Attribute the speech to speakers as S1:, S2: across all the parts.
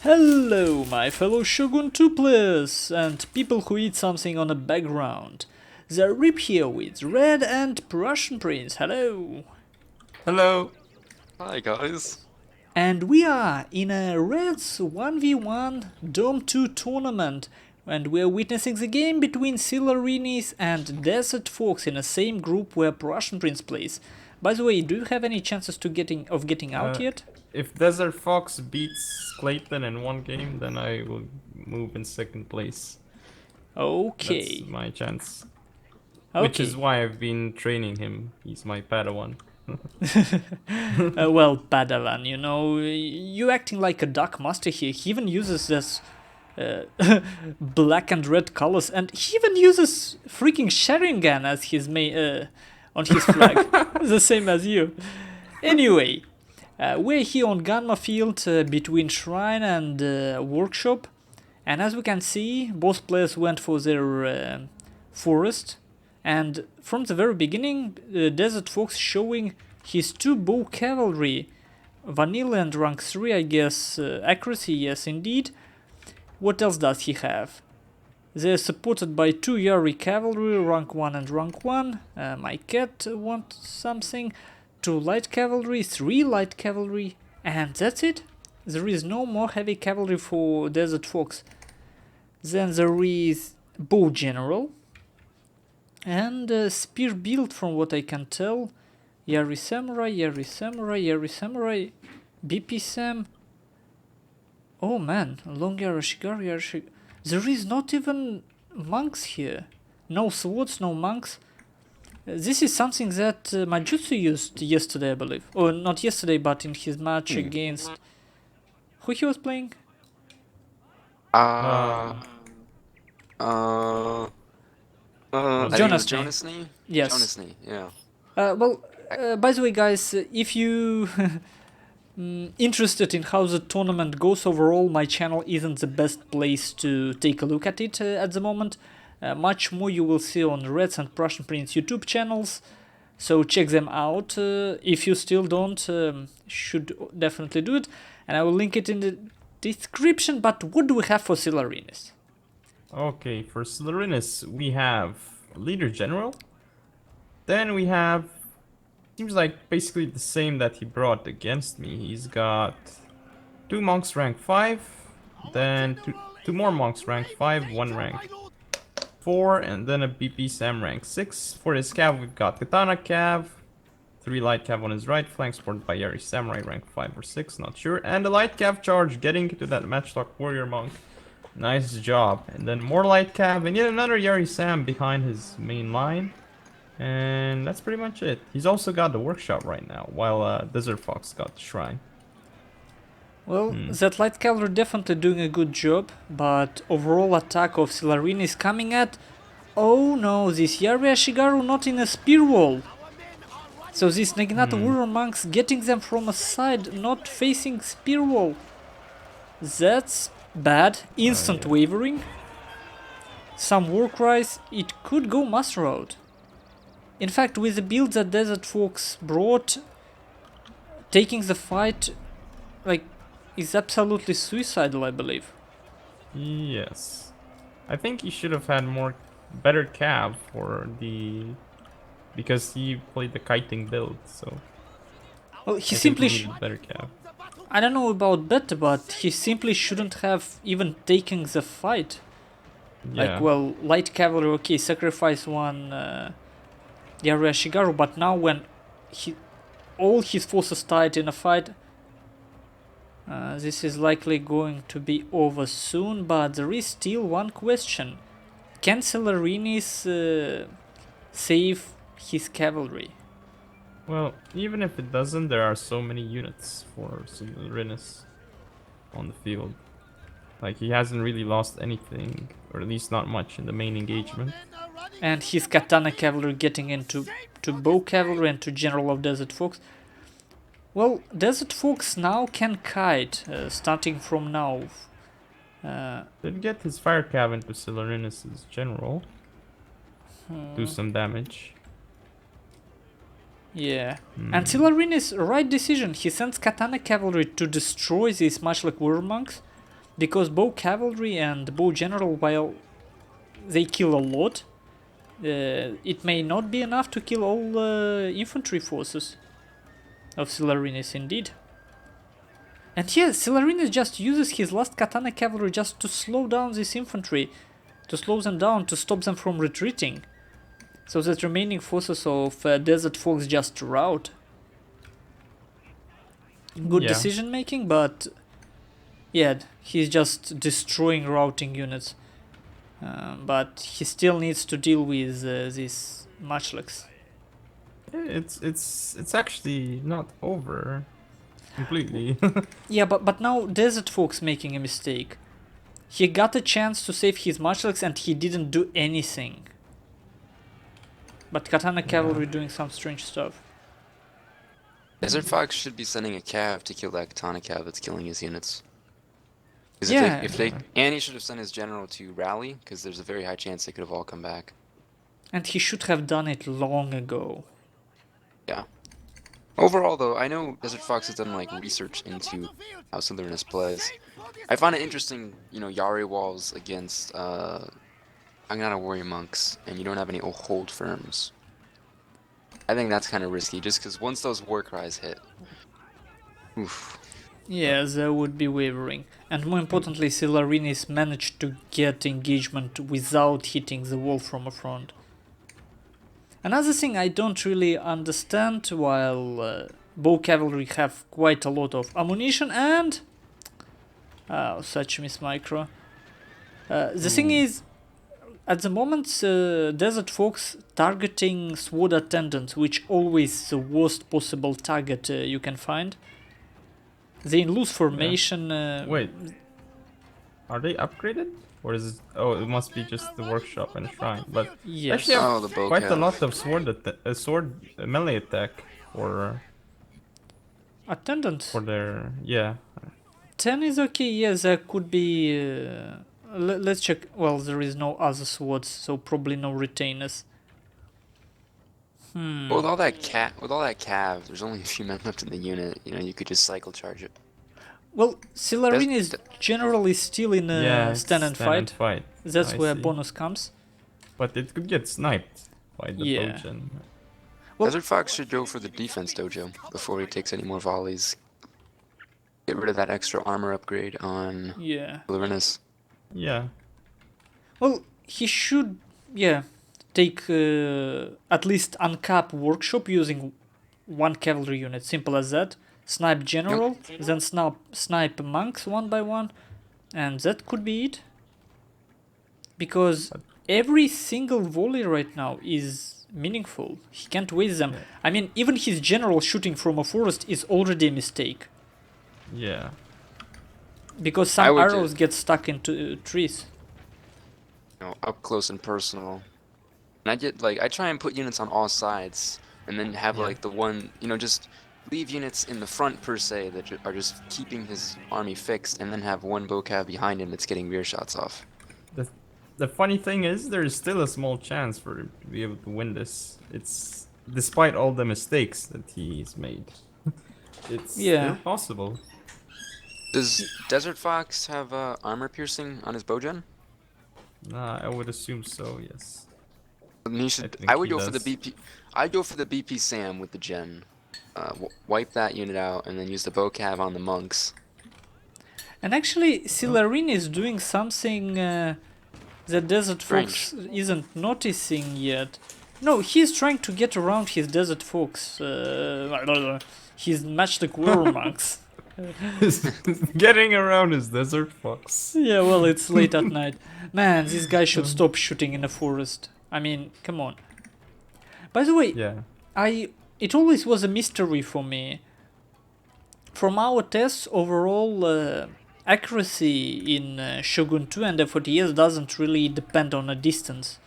S1: Hello, my fellow Shogun 2 players and people who eat something on the background. Zaript here with Red and Prussian Prince. Hello.
S2: Hello. Hi guys.
S1: And we are in a Red's 1v1 Dome 2 tournament, and we are witnessing the game between Sylorinnis and DesertFox in the same group where Prussian Prince plays. By the way, do you have any chances to getting out yet?
S2: If DesertFox beats Clayton in one game, then I will move in second place.
S1: Okay.
S2: That's my chance.
S1: Okay.
S2: Which is why I've been training him. He's my Padawan.
S1: Well, Padawan, you know, you acting like a Dark Master here. He even uses this black and red colors, and he even uses freaking Sharingan as his on his flag, the same as you. Anyway, we're here on Gamma Field between Shrine and Workshop, and as we can see, both players went for their forest. And from the very beginning, DesertFox showing his 2 bow cavalry, vanilla and rank 3, I guess, accuracy, yes indeed. What else does he have? They're supported by 2 Yari cavalry, rank 1 and rank 1. My cat wants something. 2 light cavalry, 3 light cavalry, and that's it. There is no more heavy cavalry for DesertFox. Then there is bow general. And spear build, from what I can tell. Yari Samurai, Yari Samurai, Yari Samurai, BP Sam. Oh man, Long Yarashigaru, Yarashigaru. There is not even monks here. No swords, no monks. This is something that Majutsu used yesterday, I believe. Or not yesterday, but in his match against... Who he was playing?
S2: Jonas.
S1: Yes.
S2: Jonasny, yeah.
S1: By the way, guys, if you interested in how the tournament goes overall, my channel isn't the best place to take a look at it at the moment. Much more you will see on Reds and Prussian Prince YouTube channels, so check them out. If you still don't, should definitely do it, and I will link it in the description. But what do we have for Sylorinnis?
S2: Okay, for Sylorinnis, we have Leader General. Then we have... Seems like basically the same that he brought against me. He's got 2 monks rank 5, then two more monks rank 5, 1 rank 4, and then a BP Sam rank 6. For his cav, we've got Katana Cav, 3 light cav on his right flank, supported by Yari Samurai rank 5 or 6, not sure, and a light cav charge getting to that matchlock warrior monk. Nice job. And then more light cav, and yet another Yari Sam behind his main line. And that's pretty much it. He's also got the workshop right now, while DesertFox got the shrine.
S1: Well, that light cavalry definitely doing a good job, but overall attack of Sylorinnis is coming at... Oh no, this Yari Ashigaru not in a spear wall. So these Naginata warrior monks getting them from a side, not facing spear wall. That's bad. Instant wavering. Some war cries. It could go Master Road. In fact, with the build that DesertFox brought, taking the fight, like, is absolutely suicidal, I believe.
S2: Yes. I think he should have had better cav for the... Because he played the kiting build, so...
S1: Well, he simply
S2: needed better cav.
S1: I don't know about better, but he simply shouldn't have even taken the fight.
S2: Yeah.
S1: Like, well, light cavalry, okay, sacrifice one Yari Ashigaru, but now when all his forces tied in a fight, this is likely going to be over soon, but there is still one question. Can Sylorinnis save his cavalry?
S2: Well, even if it doesn't, there are so many units for Sylorinnis on the field. Like, he hasn't really lost anything, or at least not much in the main engagement.
S1: And his Katana cavalry getting into bow cavalry and to general of DesertFox. Well, DesertFox now can kite, starting from now.
S2: Did get his fire cav into Sylorinnis' general. Do some damage.
S1: Yeah. And Sylorinnis, right decision. He sends Katana cavalry to destroy these Matchlock warrior monks. because bow cavalry and bow general, while they kill a lot, it may not be enough to kill all infantry forces of Sylorinnis, indeed. And here, Sylorinnis just uses his last katana cavalry just to slow down this infantry, to slow them down, to stop them from retreating, so that remaining forces of DesertFox just rout. Good decision making, but yeah, he's just destroying routing units. But he still needs to deal with these matchlocks.
S2: It's actually not over completely.
S1: Yeah, but now DesertFox making a mistake. He got a chance to save his matchlocks and he didn't do anything. But Katana Cavalry doing some strange stuff.
S3: DesertFox should be sending a cav to kill that Katana cav that's killing his units. Because and he should have sent his general to rally, because there's a very high chance they could have all come back.
S1: And he should have done it long ago.
S3: Yeah. Overall, though, I know DesertFox has done like research into how Sylorinnis plays. I find it interesting, you know, Yari walls against Agnata warrior monks, and you don't have any hold firms. I think that's kind of risky, just because once those war cries hit, oof.
S1: Yeah, there would be wavering. And more importantly, Sylorinnis managed to get engagement without hitting the wall from a front. Another thing I don't really understand, while bow cavalry have quite a lot of ammunition and... Oh, such miss micro. The thing is, at the moment, DesertFox targeting sword attendants, which always the worst possible target you can find. They in loose formation.
S2: Wait, are they upgraded? Or is it? Oh, it must be just the workshop and shrine. But
S1: yes.
S2: actually, have
S3: the bow
S2: quite
S3: cav.
S2: a lot of sword melee attack for
S1: Attendants.
S2: their
S1: 10 is okay. Yes, there could be. Let's check. Well, there is no other swords, so probably no retainers.
S3: With all that cav, there's only a few men left in the unit. You know, you could just cycle charge it.
S1: Well, Sylorinnis is generally still in stand and fight. That's where bonus comes.
S2: But it could get sniped by the Bojan.
S3: Well, DesertFox should go for the defense dojo before he takes any more volleys. Get rid of that extra armor upgrade on Sylorinnis.
S2: Yeah.
S1: Well, he should, take at least uncap workshop using one cavalry unit. Simple as that. Snipe general, then snipe monks one by one, and that could be it. Because every single volley right now is meaningful. He can't waste them. I mean, even his general shooting from a forest is already a mistake.
S2: Yeah.
S1: Because some arrows get stuck into trees.
S3: You know, up close and personal. And I try and put units on all sides, and then have like the one, you know, just leave units in the front per se that are just keeping his army fixed, and then have one bow cav behind him that's getting rear shots off.
S2: The funny thing is, there is still a small chance for him to be able to win this. It's despite all the mistakes that he's made. It's still possible.
S3: Does DesertFox have armor piercing on his bowgen?
S2: I would assume so. Yes.
S3: He should. I would go for the BP. I'd go for the BP Sam with the gen. Wipe that unit out and then use the bow cav on the monks.
S1: And actually, Sylorinnis is doing something that DesertFox isn't noticing yet. No, he's trying to get around his DesertFox. His matchstick war monks.
S2: Getting around his DesertFox.
S1: Yeah, well, it's late at night. Man, this guy should stop shooting in the forest. I mean, come on. By the way, it always was a mystery for me. From our tests, overall accuracy in Shogun 2 and F40S doesn't really depend on a distance.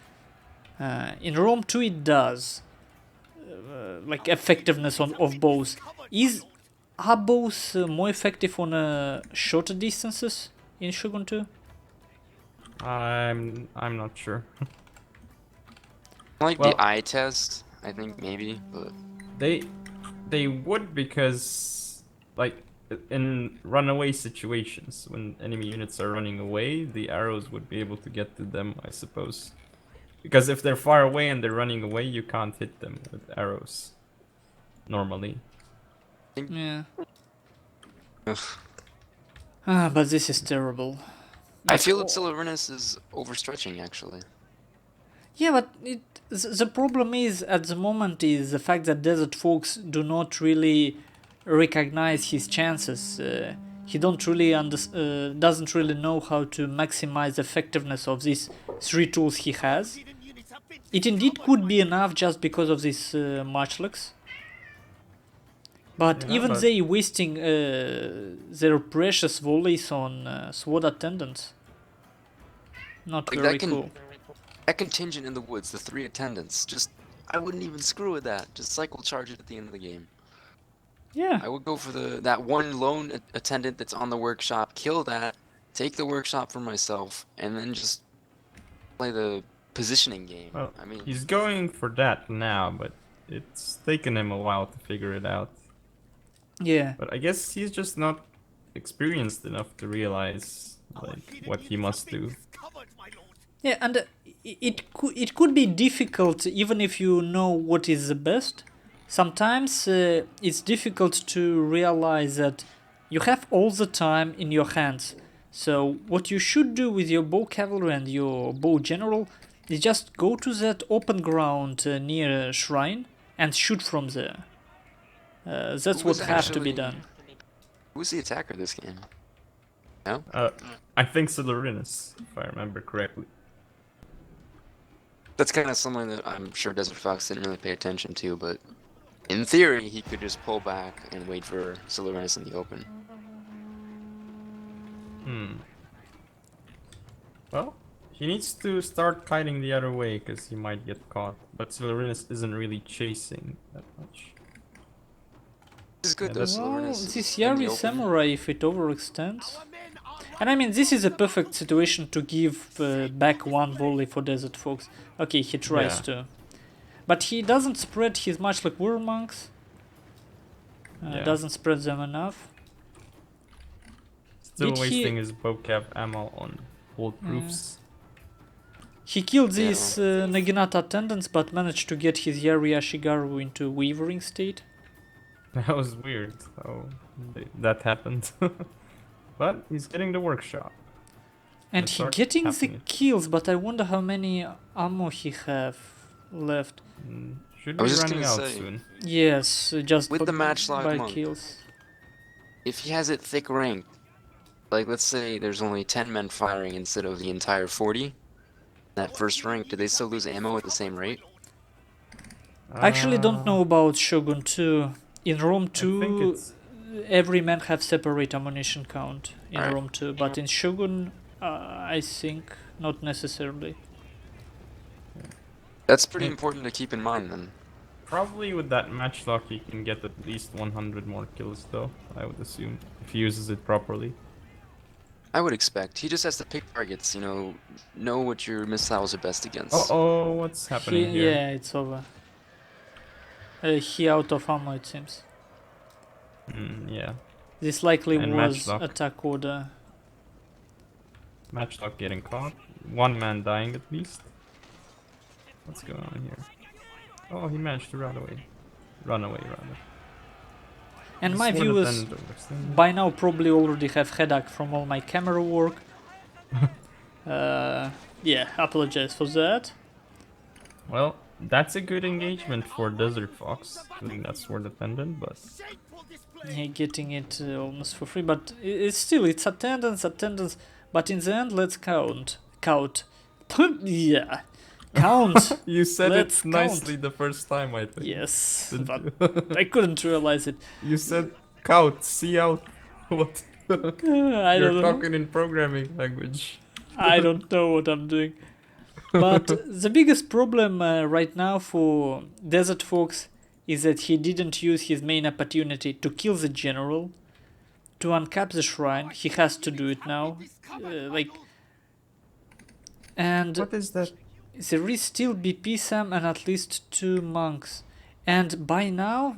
S1: In Rome 2 it does. Like effectiveness of bows. Are bows more effective on shorter distances in Shogun 2?
S2: I'm not sure.
S3: Like the eye test, I think maybe, but
S2: they would, because like in runaway situations, when enemy units are running away, the arrows would be able to get to them, I suppose. Because if they're far away and they're running away, you can't hit them with arrows. Normally.
S1: Yeah.
S3: Ugh.
S1: But this is terrible.
S3: I feel that Sylorinnis is overstretching, actually.
S1: Yeah, but the problem is at the moment is the fact that DesertFox do not really recognize his chances. He don't really doesn't really know how to maximize the effectiveness of these 3 tools he has. It indeed could be enough just because of these matchlocks. But
S2: Yeah,
S1: even
S2: but-
S1: they wasting their precious volleys on SWAT attendants. Not
S3: Like,
S1: very cool.
S3: That contingent in the woods, the 3 attendants, just... I wouldn't even screw with that. Just cycle charge it at the end of the game.
S1: Yeah.
S3: I would go for that one lone attendant that's on the workshop, kill that, take the workshop for myself, and then just play the positioning game.
S2: Well,
S3: I mean,
S2: he's going for that now, but it's taken him a while to figure it out.
S1: Yeah.
S2: But I guess he's just not experienced enough to realize like what he must do.
S1: Yeah, and it could be difficult even if you know what is the best. Sometimes it's difficult to realize that you have all the time in your hands. So what you should do with your bow cavalry and your bow general is just go to that open ground near a shrine and shoot from there. That's
S3: Who
S1: what
S3: was
S1: have to be
S3: actually-
S1: done.
S3: who's the attacker this game?
S2: I think Sylorinnis, if I remember correctly.
S3: That's kind of something that I'm sure DesertFox didn't really pay attention to, but in theory, he could just pull back and wait for Sylorinnis in the open.
S2: Well, he needs to start kiting the other way because he might get caught. But Sylorinnis isn't really chasing that much.
S3: This is good,
S2: Yeah,
S3: though.
S2: that's-
S1: Well,
S3: Sylorinnis
S1: this
S3: is in the
S1: Yari
S3: open.
S1: Samurai, if it overextends. And I mean, this is a perfect situation to give back one volley for DesertFox. Okay, he tries
S2: Yeah.
S1: to. But he doesn't spread his much like War Monks.
S2: Yeah.
S1: Doesn't spread them enough.
S2: Still
S1: Did he-
S2: wasting his bocap ammo on bulletproofs.
S1: He killed
S3: Yeah.
S1: these Naginata attendants, but managed to get his Yari Ashigaru into wavering state.
S2: That was weird how that happened. But he's getting the workshop.
S1: And
S2: Let's
S1: he
S2: start
S1: getting the
S2: tapping it.
S1: kills, but I wonder how many ammo he have left.
S2: Should
S3: I
S2: be
S3: was just
S2: running
S3: gonna
S2: out
S3: say-
S2: soon.
S1: Yes, just
S3: With the matchlock
S1: by
S3: monk.
S1: kills.
S3: If he has it thick ranked, like let's say there's only 10 men firing instead of the entire 40, that first rank, do they still lose ammo at the same rate?
S1: I actually don't know about Shogun 2. In Rome
S2: I think
S1: 2,
S2: it's
S1: every man have separate ammunition count in
S3: Alright.
S1: Rome 2, but in Shogun, I think not necessarily.
S3: That's pretty
S2: Hmm.
S3: important to keep in mind then.
S2: probably with that matchlock he can get at least 100 more kills though, I would assume, if he uses it properly.
S3: I would expect. He just has to pick targets, know what your missiles are best against.
S2: Uh-oh, what's happening here?
S1: Yeah, it's over. He out of ammo, it seems.
S2: Yeah.
S1: This likely
S2: And
S1: was
S2: matchlock.
S1: attack order.
S2: Matchlock getting caught. One man dying at least. What's going on here? Oh, he managed to run away. Run away, rather.
S1: And my
S2: Sword
S1: viewers
S2: attendant overextended.
S1: by now probably already have headache from all my camera work. Yeah, apologize for that.
S2: Well, that's a good engagement for DesertFox, doing that sword attendant, but
S1: Yeah, getting it almost for free, but it's still, it's attendance, but in the end, let's count. Yeah, count.
S2: you said
S1: Let's
S2: it nicely the first time, I think.
S1: Yes,
S2: Didn't
S1: but I couldn't realize it.
S2: You said count, see out. What?
S1: I
S2: You're
S1: don't know.
S2: talking in programming language.
S1: I don't know what I'm doing. But the biggest problem right now for DesertFox is that he didn't use his main opportunity to kill the general, to uncap the shrine. He has to do it now. And
S2: What is that?
S1: there is still BP Sam and at least 2 monks. And by now,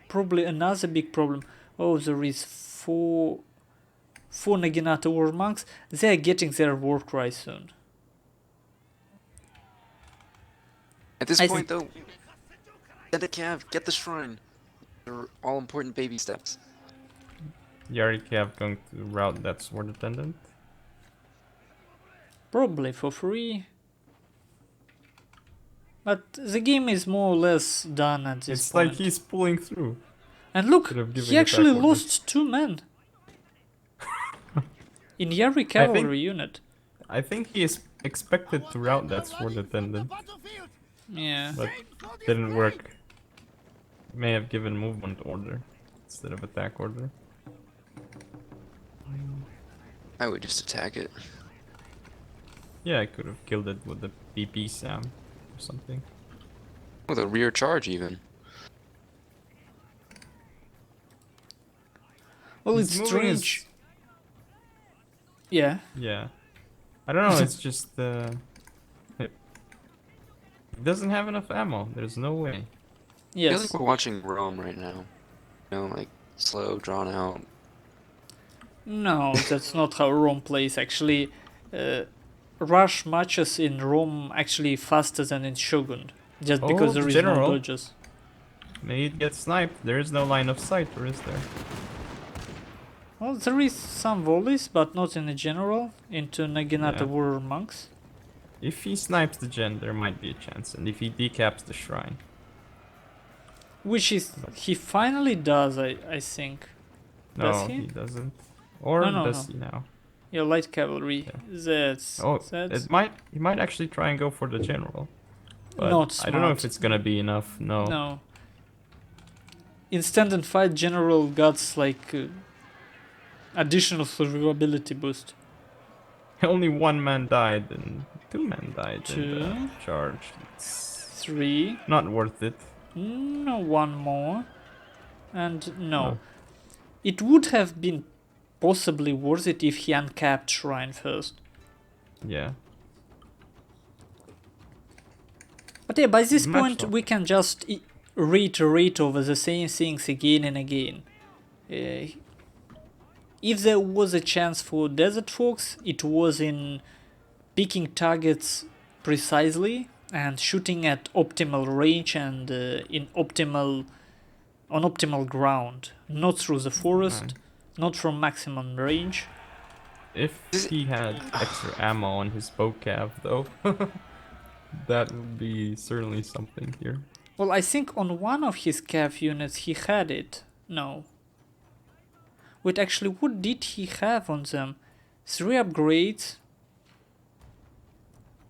S1: probably another big problem. Oh, there is four Naginata war monks. They are getting their war cry soon.
S3: At this
S1: I
S3: point, though, send a cav, get the shrine. They're all important baby steps.
S2: Yarikav going to route that sword attendant.
S1: Probably for free. But the game is more or less done at this
S2: It's
S1: point.
S2: like he's pulling through.
S1: And look,
S2: Should have given
S1: he
S2: it
S1: actually
S2: back order.
S1: lost 2 men. In Yari cavalry unit.
S2: I think he is expected to route that sword attendant,
S1: Yeah.
S2: but didn't work. May have given movement order instead of attack order.
S3: I would just attack it.
S2: Yeah, I could have killed it with the PP Sam or something.
S3: With a rear charge, even.
S1: Well,
S2: His
S1: it's
S2: moving is-
S1: strange. Yeah.
S2: Yeah. I don't know, it's just it doesn't have enough ammo. There's no way.
S3: I feel
S1: Yes.
S3: like we're watching Rome right now. You know, like slow, drawn out.
S1: No, that's not how Rome plays. Actually, rush matches in Rome actually faster than in Shogun, just because
S2: Oh,
S1: there is
S2: general.
S1: no dodges.
S2: May it get sniped. There is no line of sight, or is there?
S1: Well, there is some volleys, but not in the general into Naginata
S2: Yeah.
S1: warrior monks.
S2: If he snipes the gen, there might be a chance, and if he decaps the shrine.
S1: Which is he finally does, I think.
S2: No,
S1: Does he?
S2: he doesn't. Or
S1: No,
S2: does
S1: no.
S2: he now?
S1: Yeah, light cavalry.
S2: Yeah.
S1: That's
S2: Oh,
S1: that's
S2: he might actually try and go for the general. But
S1: not
S2: I don't know if
S1: smart.
S2: it's gonna be enough. No.
S1: No. In stand and fight, general got like additional survivability boost.
S2: Only one man died and 2 men died in the
S1: Two.
S2: charge. It's
S1: 3.
S2: not worth it.
S1: No, 1 more. And no.
S2: No.
S1: It would have been possibly worth it if he uncapped Shrine first.
S2: Yeah.
S1: But yeah, by this
S2: Match
S1: point
S2: lock.
S1: we can just reiterate over the same things again and again. If there was a chance for DesertFox, it was in picking targets precisely and shooting at optimal range and on optimal ground, not through the forest, not from maximum range.
S2: If he had extra ammo on his bow cav, though, that would be certainly something here.
S1: Well, I think on one of his cav units he had it. No. Wait, actually, what did he have on them? 3 upgrades,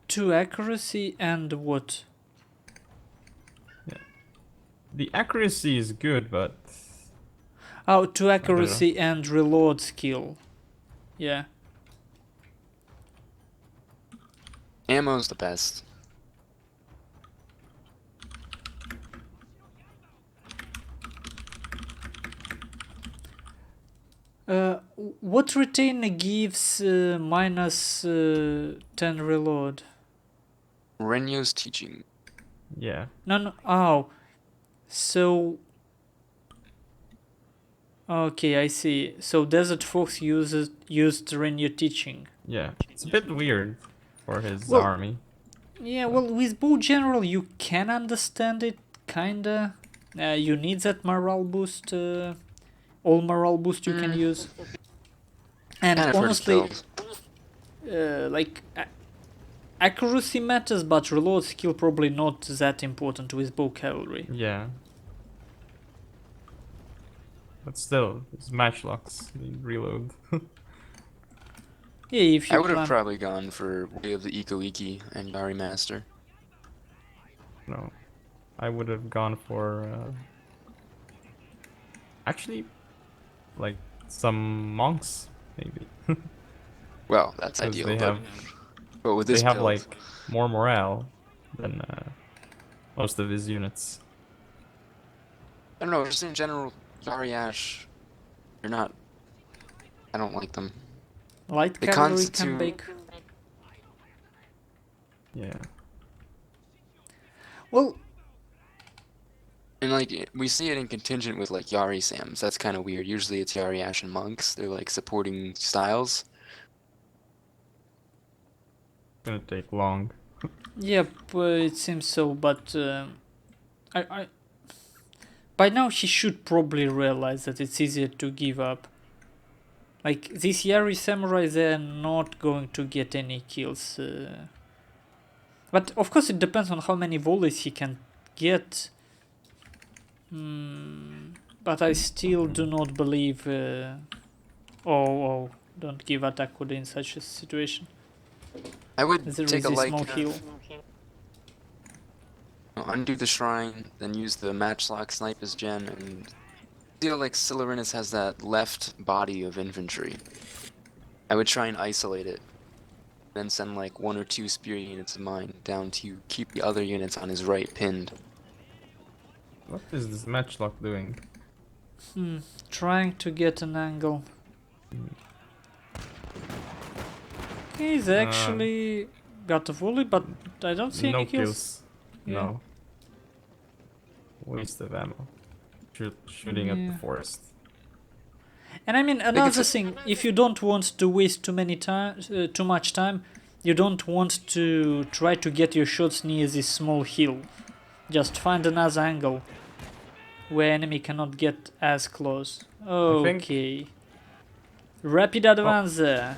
S1: 2 accuracy, and what?
S2: The accuracy is good, but
S1: Oh, 2 accuracy and reload skill. Yeah.
S3: Ammo's the best.
S1: What retainer gives minus 10 reload?
S3: Renyo's teaching.
S2: yeah.
S1: No. Oh. So. Okay, I see. So DesertFox used Renyo teaching.
S2: Yeah. It's a bit weird for his
S1: Well,
S2: army.
S1: Yeah, well, with Bow General you can understand it, kinda. You need that morale boost, all morale boost you can use. And
S3: Kind of hurt
S1: honestly,
S3: himself.
S1: like, accuracy matters, but reload skill probably not that important with Bow Cavalry.
S2: Yeah. But still, his matchlocks need reload.
S1: Yeah, if you
S3: I would have
S1: plan-
S3: probably gone for Way of the Iko-Iki and Yari Master.
S2: No. I would have gone for actually like some monks maybe.
S3: Well, that's
S2: 'Cause
S3: ideal,
S2: they
S3: but,
S2: have
S3: but with this
S2: they have
S3: build,
S2: like more morale than most of his units.
S3: I don't know, just in general, Yari Ash, they're not... I don't like them.
S1: Light
S3: They
S1: Cavalry can
S3: constitute-
S1: bake.
S2: Yeah.
S1: Well,
S3: And like we see it in contingent with like Yari Sams. That's kind of weird. Usually it's Yari Ash and monks. They're like supporting styles.
S2: Gonna take long.
S1: Yep, it seems so, but I by now he should probably realize that it's easier to give up. Like, these Yari Samurai, they're not going to get any kills. But of course it depends on how many volleys he can get. But I still do not believe... oh, don't give attack code in such a situation.
S3: I would
S1: There
S3: take
S1: is
S3: a
S1: a
S3: like
S1: small heal.
S3: undo the shrine, then use the matchlock snipe as gen, and feel like Sylorinnis has that left body of infantry. I would try and isolate it, then send like 1 or 2 spear units of mine down to keep the other units on his right pinned.
S2: What is this matchlock doing?
S1: Trying to get an angle. He's actually got a volley, but I don't see
S2: No
S1: any kills.
S2: kills.
S1: Yeah.
S2: No. Waste of ammo. Shooting at the forest.
S1: And I mean, another thing, if you don't want to waste too much time, you don't want to try to get your shots near this small hill. Just find another angle where enemy cannot get as close. Okay. Rapid advance there.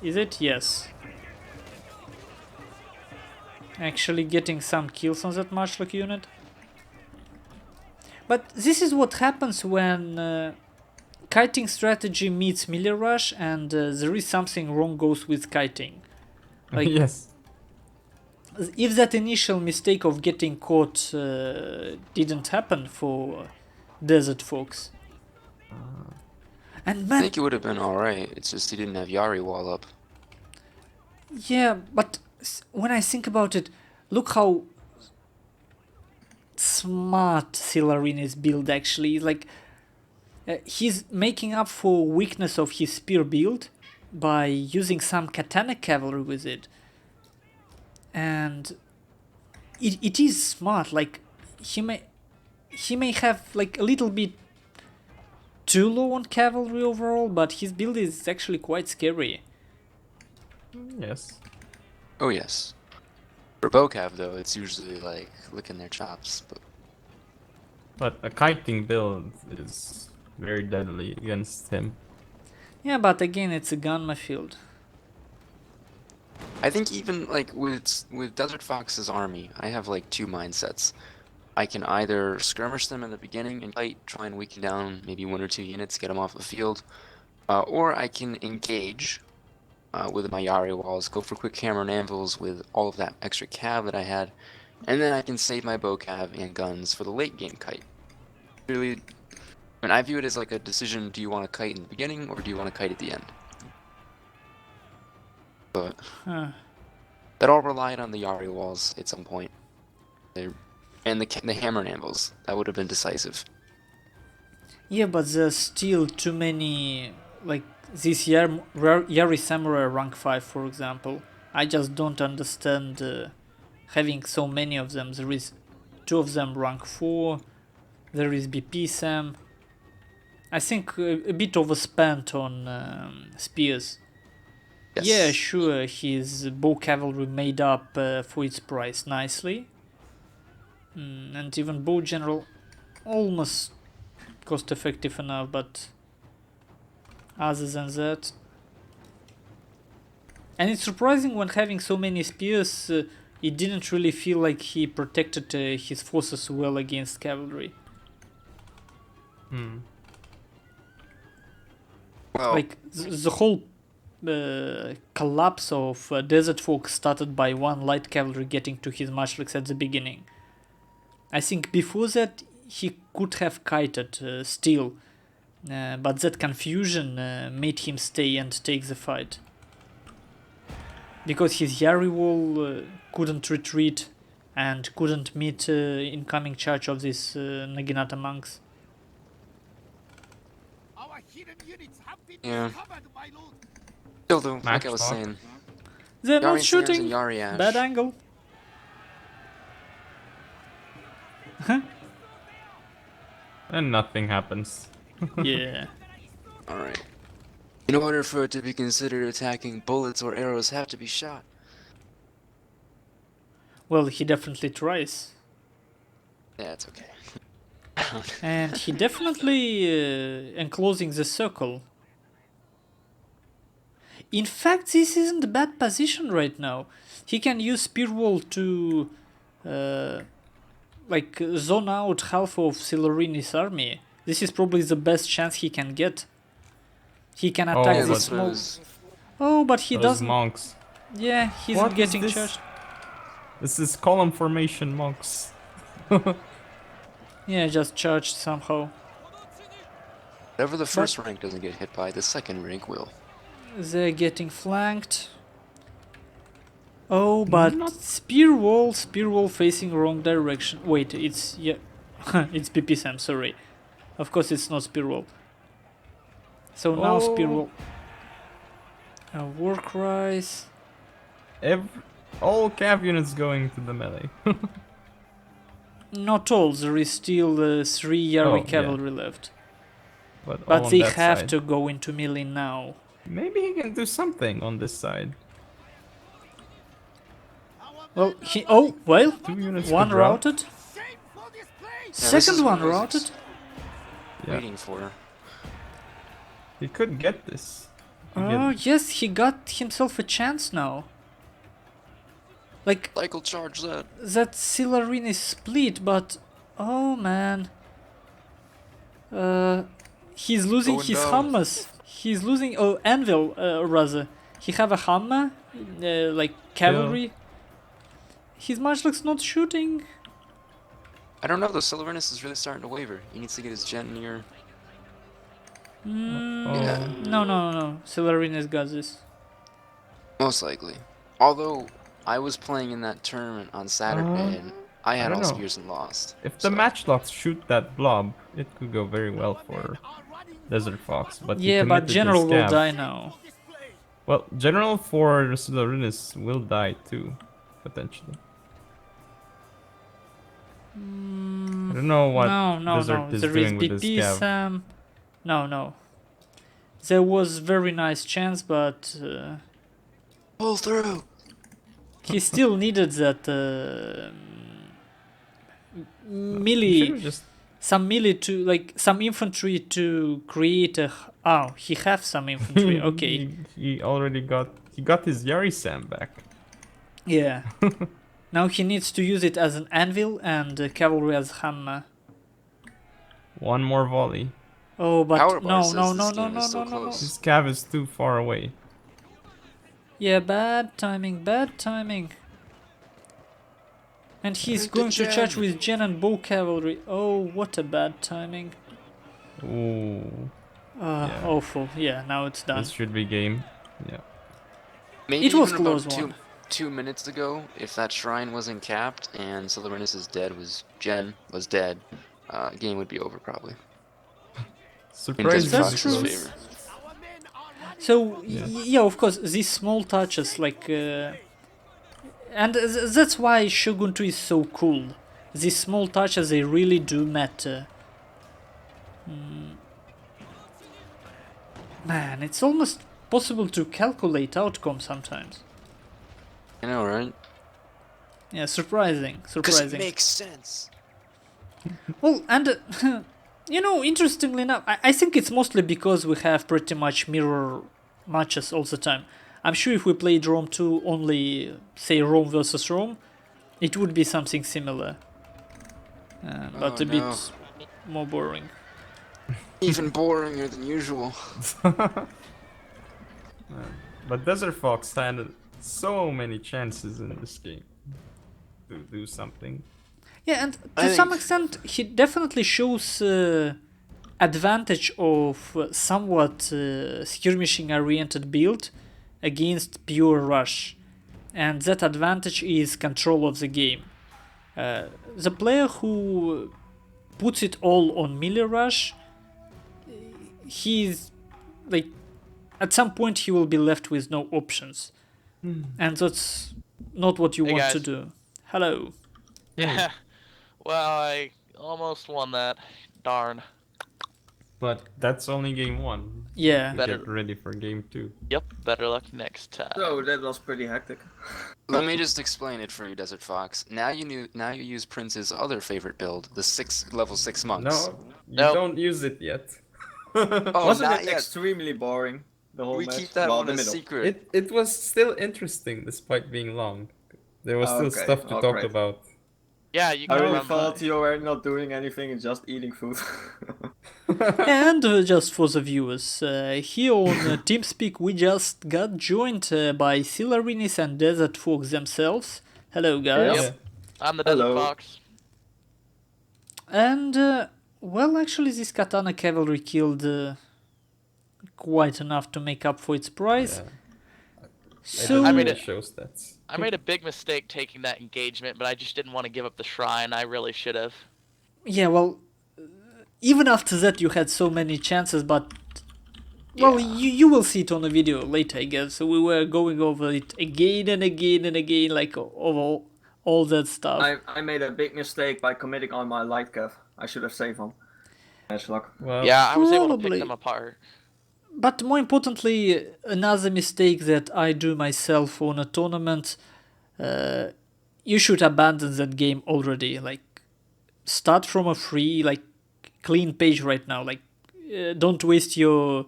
S1: Is it? Yes. Actually getting some kills on that matchlock unit. But this is what happens when kiting strategy meets melee rush, and there is something wrong goes with kiting. Like,
S2: yes.
S1: if that initial mistake of getting caught didn't happen for DesertFox. And
S3: I
S1: man,
S3: think it would have been alright, it's just he didn't have Yari wall up.
S1: yeah, but when I think about it, look how smart Sylorinnis build actually. Like, he's making up for weakness of his spear build by using some katana cavalry with it. And it is smart. Like, he may have like a little bit too low on cavalry overall, but his build is actually quite scary.
S2: Yes.
S3: Oh yes. For Bocav though, it's usually like licking their chops,
S2: But a kiting build is very deadly against him.
S1: Yeah, but again, it's a Gunma field.
S3: I think even like with DesertFox's army, I have like 2 mindsets. I can either skirmish them in the beginning and fight, try and weaken down maybe 1 or 2 units, get them off the field, or I can engage with my Yari walls, go for quick hammer and anvils with all of that extra cav that I had, and then I can save my bow cav and guns for the late game kite. Really, I mean, I view it as like a decision: do you want to kite in the beginning or do you want to kite at the end? But that all relied on the Yari walls at some point. And the hammer and anvils, that would have been decisive.
S1: Yeah, but there's still too many, like this Yari Samurai rank 5, for example. I just don't understand having so many of them. There is 2 of them rank 4, there is BP Sam. I think a bit overspent on spears.
S3: Yes.
S1: Yeah, sure, his bow cavalry made up for its price nicely. And even bow general almost cost effective enough, but other than that, and it's surprising when having so many spears, it didn't really feel like he protected his forces well against cavalry.
S3: Well,
S1: Like the whole collapse of DesertFox started by 1 light cavalry getting to his matchlocks at the beginning. I think before that he could have kited still, but that confusion made him stay and take the fight. Because his Yari wall couldn't retreat and couldn't meet incoming charge of these Naginata monks.
S3: yeah. Still though, like I was
S2: Matchlock.
S3: saying,
S1: They're not
S3: Yari Sams
S1: shooting!
S3: and Yari Ash.
S1: Bad angle.
S2: And nothing happens.
S1: Yeah.
S3: Alright. In order for it to be considered attacking, bullets or arrows have to be shot.
S1: Well, he definitely tries.
S3: Yeah, it's okay.
S1: And he definitely enclosing the circle. In fact, this isn't a bad position right now. He can use Spear Wall to like zone out half of Sylorinnis' army. This is probably the best chance he can get. He can attack
S2: Oh,
S1: the
S2: but
S1: small.
S3: those-
S1: Oh, but he
S2: Those
S1: doesn't.
S2: monks.
S1: Yeah, he's
S2: What
S1: not
S2: is
S1: getting
S2: this?
S1: charged.
S2: This is column formation monks.
S1: Yeah, just charged somehow.
S3: Whatever the first rank doesn't get hit by, the second rank will.
S1: They're getting flanked. Oh, but
S2: Not-
S1: spear wall facing wrong direction. Wait, it's yeah, it's PP Sam. Sorry, of course it's not spear wall. So now spear
S2: Oh.
S1: wall. War cries.
S2: All cav units going to the melee.
S1: Not all. There is still 3 Yari
S2: Oh, yeah.
S1: cavalry left,
S2: But, all
S1: but
S2: on
S1: they
S2: that
S1: have
S2: side.
S1: to go into melee now.
S2: Maybe he can do something on this side.
S1: Well, well,
S2: 2 units
S1: one
S2: could drop.
S1: routed.
S3: this
S1: Second
S3: is
S1: one
S3: what I was
S1: routed.
S2: Yeah.
S3: Waiting for.
S2: He could get this. He could
S1: Oh
S2: get-
S1: yes, he got himself a chance now. Like
S3: Cycle charge that.
S1: that Sylorinnis split, but oh man, he's losing
S3: Going
S1: his
S3: down.
S1: hummus. He's losing anvil rather. He have a hammer, like cavalry. His Majlik's not shooting.
S3: I don't know though, Sylorinnis is really starting to waver. He needs to get his gen near. Yeah.
S1: No. Sylorinnis got this.
S3: Most likely. Although, I was playing in that tournament on Saturday and I had
S2: don't
S3: all
S2: know.
S3: spears and lost.
S2: If the matchlocks shoot that blob, it could go very well for DesertFox. But he
S1: Yeah, but
S2: committed to
S1: General will
S2: scav.
S1: die now.
S2: Well, General for Sylorinnis will die too, potentially. I don't know what
S1: No.
S2: Desert is
S1: There is
S2: doing with this
S1: BP
S2: scav.
S1: Sam. No. There was very nice chance, but
S3: Pull through!
S1: he still needed that melee,
S2: Should've just
S1: some melee to like some infantry to create a. Oh, he have some infantry. Okay,
S2: he already got his Yari Sam back.
S1: yeah. Now he needs to use it as an anvil and cavalry as hammer.
S2: One more volley.
S1: Oh, but
S3: Power
S1: no.
S3: bar says this game is so close.
S2: This cav is too far away.
S1: Yeah, bad timing. And he's
S3: Drink the
S1: going to charge
S3: gem.
S1: with gen and bow cavalry. Oh, what a bad timing.
S2: Ooh, Yeah.
S1: Awful. Yeah, now it's done.
S2: this should be game. Yeah.
S3: Maybe
S1: It was
S3: even
S1: close
S3: about
S1: one.
S3: 2 minutes ago, if that shrine wasn't capped and Sylorinnis' Gen was dead, game would be over probably. In
S2: Surprise!
S1: That's
S3: DesertFox's
S1: true.
S3: favor.
S1: So
S2: Yeah.
S1: yeah, of course, these small touches, like, and that's why Shogun 2 is so cool. These small touches, they really do matter. Man, it's almost possible to calculate outcome sometimes.
S3: I know, right?
S1: Yeah, surprising.
S3: Because it makes sense.
S1: Well, and interestingly enough, I think it's mostly because we have pretty much mirror matches all the time. I'm sure if we played Rome 2 only, say, Rome versus Rome, it would be something similar. But
S3: Oh,
S1: a
S3: no.
S1: bit more boring.
S3: Even boringer than usual.
S2: But DesertFox had so many chances in this game to do something.
S1: Yeah, and
S3: I
S1: to some
S3: think-
S1: extent, he definitely shows advantage of somewhat skirmishing-oriented build against pure rush, and that advantage is control of the game. The player who puts it all on melee rush, he's like, at some point he will be left with no options, and that's not what you
S4: Hey,
S1: want
S4: guys.
S1: to do. Hello.
S4: Yeah. Well, I almost won that. Darn.
S2: But that's only game 1.
S1: Yeah.
S2: To
S4: Better-
S2: get ready for game 2.
S4: Yep, better luck next time.
S5: So that was pretty hectic.
S3: Let me just explain it for you, DesertFox. Now you use Prince's other favorite build, the level 6 monks.
S2: No, you
S4: Nope.
S2: don't use it yet.
S3: Oh,
S5: Wasn't
S3: not
S5: it
S3: yet.
S5: extremely boring? The whole
S3: We
S5: match?
S3: keep that
S5: Well,
S3: one
S5: the
S3: a
S5: middle.
S3: secret.
S2: It was still interesting despite being long. There was still
S5: Okay,
S2: stuff to talk
S5: great.
S2: about.
S4: Yeah, you
S5: I
S4: can
S5: really
S4: run
S5: thought you were not doing anything and just eating food.
S1: And just for the viewers, here on TeamSpeak we just got joined by Sylorinnis and DesertFox themselves. Hello guys.
S4: Yep. I'm the Desert
S5: Hello.
S4: Fox.
S1: And, well, actually this Katana Cavalry killed quite enough to make up for its price.
S2: Yeah.
S1: So,
S4: I made it-
S2: show stats.
S4: I made a big mistake taking that engagement, but I just didn't want to give up the shrine. I really should have.
S1: yeah, well, even after that you had so many chances, but, well,
S4: Yeah.
S1: you will see it on the video later, I guess. So we were going over it again and again and again, like, over all that stuff.
S5: I made a big mistake by committing on my light cav. I should have saved him. Matchlock.
S2: Well,
S4: Yeah, I was able to
S1: Probably.
S4: pick them apart.
S1: But more importantly, another mistake that I do myself on a tournament, you should abandon that game already. Like, start from a free, like, clean page right now. Like, don't waste your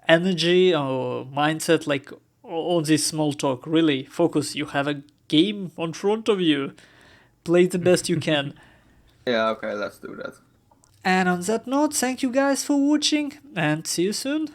S1: energy or mindset, like, on this small talk. Really, focus. You have a game on front of you. Play the best you can.
S5: Yeah, okay, let's do that.
S1: And on that note, thank you guys for watching, and see you soon.